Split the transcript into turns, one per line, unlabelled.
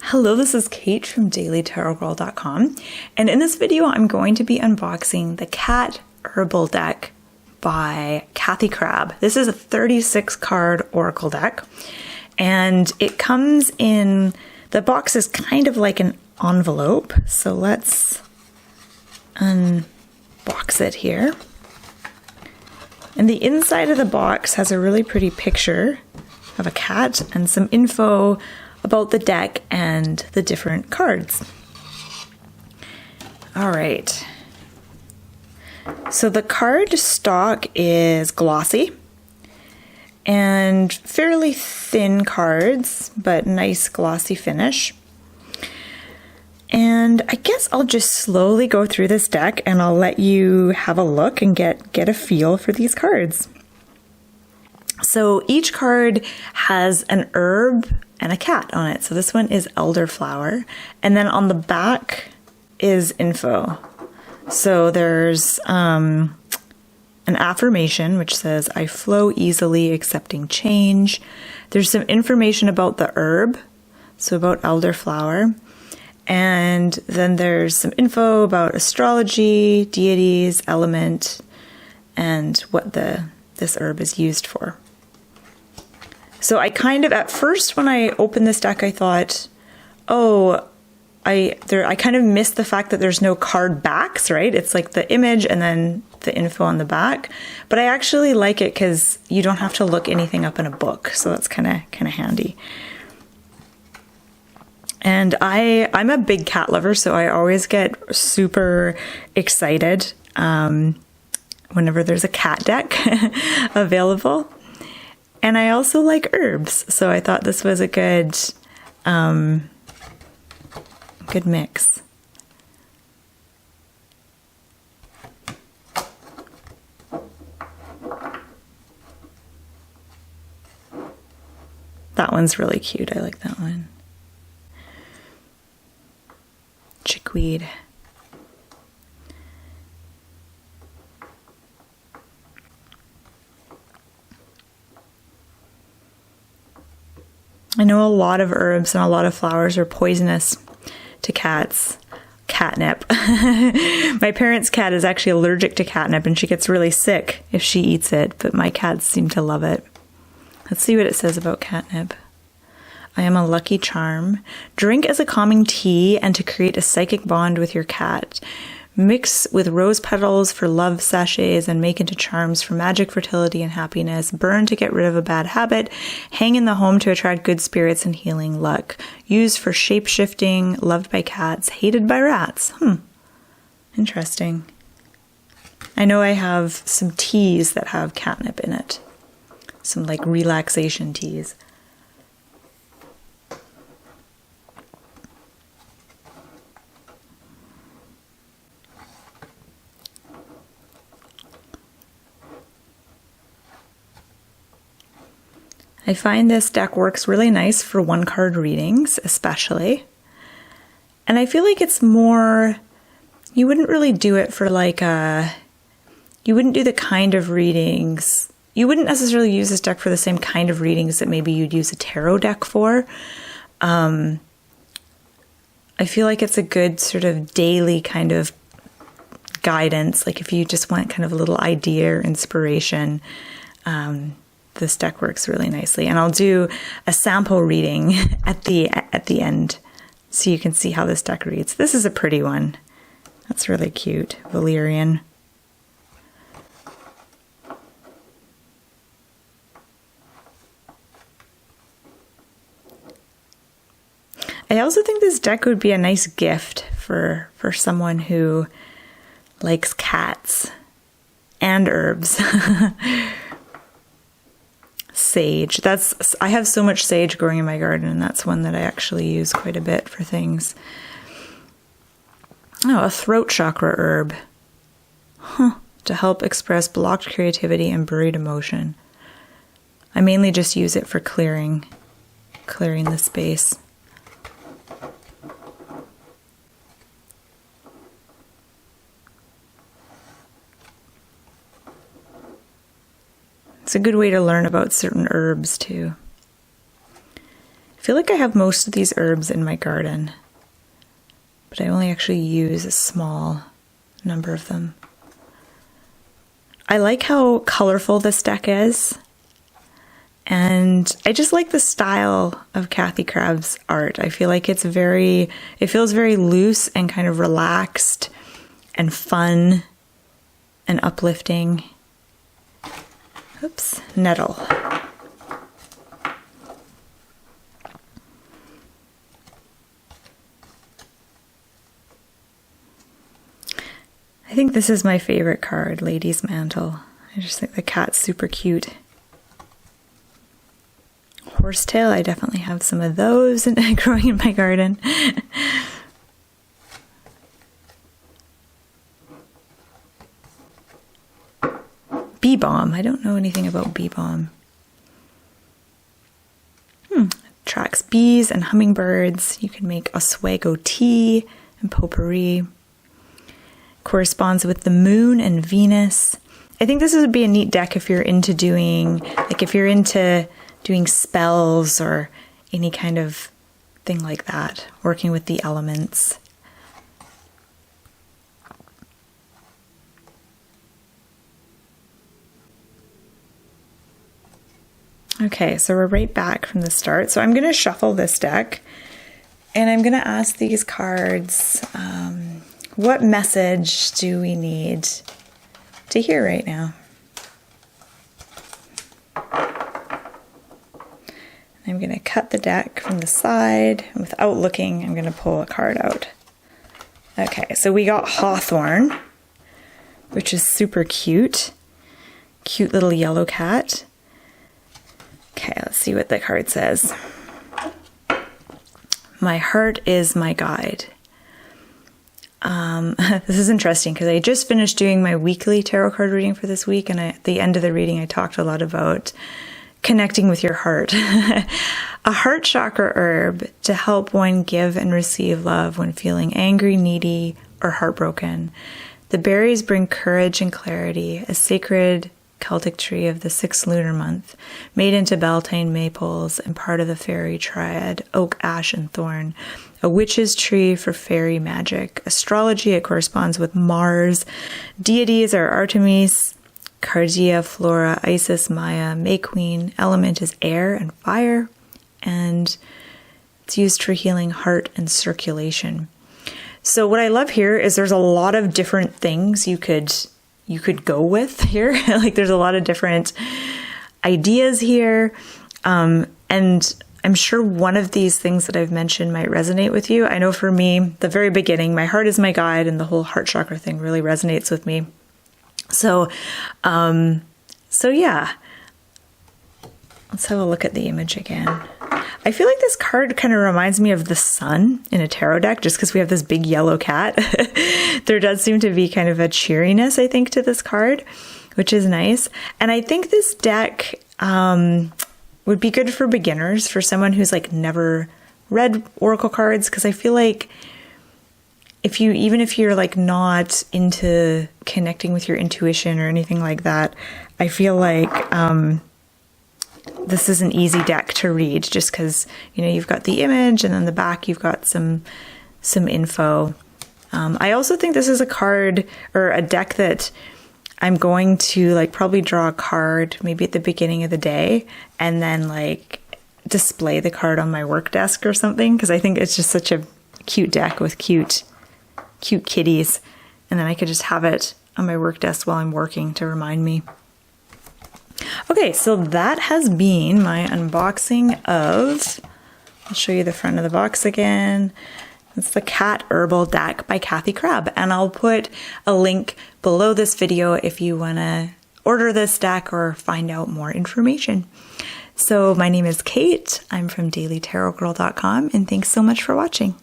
Hello, this is Kate from dailytarotgirl.com, and in this video I'm going to be unboxing the Cat Herbal Deck by Kathy Crabbe. This is a 36 card oracle deck, and it comes in, the box is kind of like an envelope, so let's unbox it here. And the inside of the box has a really pretty picture of a cat and some info about the deck and the different cards. All right. So the card stock is glossy and fairly thin cards, but nice glossy finish. And I guess I'll just slowly go through this deck and I'll let you have a look and get a feel for these cards. So each card has an herb and a cat on it. So this one is elderflower. And then on the back is info. So there's an affirmation which says, I flow easily, accepting change. There's some information about the herb, so about elderflower. And then there's some info about astrology, deities, element, and what this herb is used for. So I kind of, at first when I opened this deck, I thought, oh, I kind of missed the fact that there's no card backs, right? It's like the image and then the info on the back. But I actually like it because you don't have to look anything up in a book. So that's kind of handy. And I'm a big cat lover, so I always get super excited whenever there's a cat deck available. And I also like herbs, so I thought this was a good mix. That one's really cute. I like that one. Chickweed. I know a lot of herbs and a lot of flowers are poisonous to cats. Catnip. My parents' cat is actually allergic to catnip and she gets really sick if she eats it, but my cats seem to love it. Let's see what it says about catnip. I am a lucky charm. Drink as a calming tea and to create a psychic bond with your cat. Mix with rose petals for love sachets and make into charms for magic, fertility, and happiness. Burn to get rid of a bad habit. Hang in the home to attract good spirits and healing luck. Use for shape-shifting, loved by cats, hated by rats. Interesting. I know I have some teas that have catnip in it. Some like relaxation teas. I find this deck works really nice for one-card readings, especially. And I feel like it's more, you wouldn't really do it for like you wouldn't do the kind of readings, you wouldn't necessarily use this deck for the same kind of readings that maybe you'd use a tarot deck for. I feel like it's a good sort of daily kind of guidance, like if you just want kind of a little idea or inspiration, this deck works really nicely. And I'll do a sample reading at the end so you can see how this deck reads. This is a pretty one. That's really cute. Valerian. I also think this deck would be a nice gift for someone who likes cats and herbs. Sage. I have so much sage growing in my garden, and that's one that I actually use quite a bit for things. Oh, a throat chakra herb. To help express blocked creativity and buried emotion. I mainly just use it for clearing the space. It's a good way to learn about certain herbs too. feel like I have most of these herbs in my garden, but I only actually use a small number of them. I like how colorful this deck is, and I just like the style of Kathy Crabbe's art. I feel like it feels very loose and kind of relaxed and fun and uplifting. Oops, Nettle. I think this is my favorite card, Lady's Mantle. I just think the cat's super cute. Horsetail, I definitely have some of those growing in my garden. Bee Balm, I don't know anything about Bee Balm. Attracts bees and hummingbirds. You can make Oswego tea and potpourri. Corresponds with the moon and Venus. I think this would be a neat deck if you're into doing spells or any kind of thing like that, working with the elements. Okay, so we're right back from the start. So I'm going to shuffle this deck and I'm going to ask these cards, what message do we need to hear right now? I'm going to cut the deck from the side. And without looking, I'm going to pull a card out. Okay, so we got Hawthorn, which is super cute. Cute little yellow cat. Okay, let's see what the card says. My heart is my guide. This is interesting because I just finished doing my weekly tarot card reading for this week, and at the end of the reading I talked a lot about connecting with your heart. A heart chakra herb to help one give and receive love when feeling angry, needy, or heartbroken. The berries bring courage and clarity, a sacred Celtic tree of the 6th lunar month, made into Beltane maples and part of the fairy triad, oak, ash, and thorn. A witch's tree for fairy magic. Astrology, it corresponds with Mars. Deities are Artemis, Cardia, Flora, Isis, Maya, May Queen. Element is air and fire, and it's used for healing heart and circulation. So what I love here is there's a lot of different things you could go with here. Like there's a lot of different ideas here. And I'm sure one of these things that I've mentioned might resonate with you. I know for me, the very beginning, my heart is my guide, and the whole heart chakra thing really resonates with me. So yeah, let's have a look at the image again. I feel like this card kind of reminds me of the sun in a tarot deck, just because we have this big yellow cat. There does seem to be kind of a cheeriness, I think, to this card, which is nice. And I think this deck would be good for beginners, for someone who's like never read oracle cards, because I feel like even if you're like not into connecting with your intuition or anything like that, I feel like this is an easy deck to read, just because, you know, you've got the image and then the back you've got some info. I also think this is a card or a deck that I'm going to like probably draw a card maybe at the beginning of the day and then like display the card on my work desk or something, because I think it's just such a cute deck with cute kitties, and then I could just have it on my work desk while I'm working to remind me. Okay, so that has been my unboxing of, I'll show you the front of the box again. It's the Cat Herbal Deck by Kathy Crabbe, and I'll put a link below this video if you want to order this deck or find out more information. So my name is Kate, I'm from dailytarotgirl.com, and thanks so much for watching.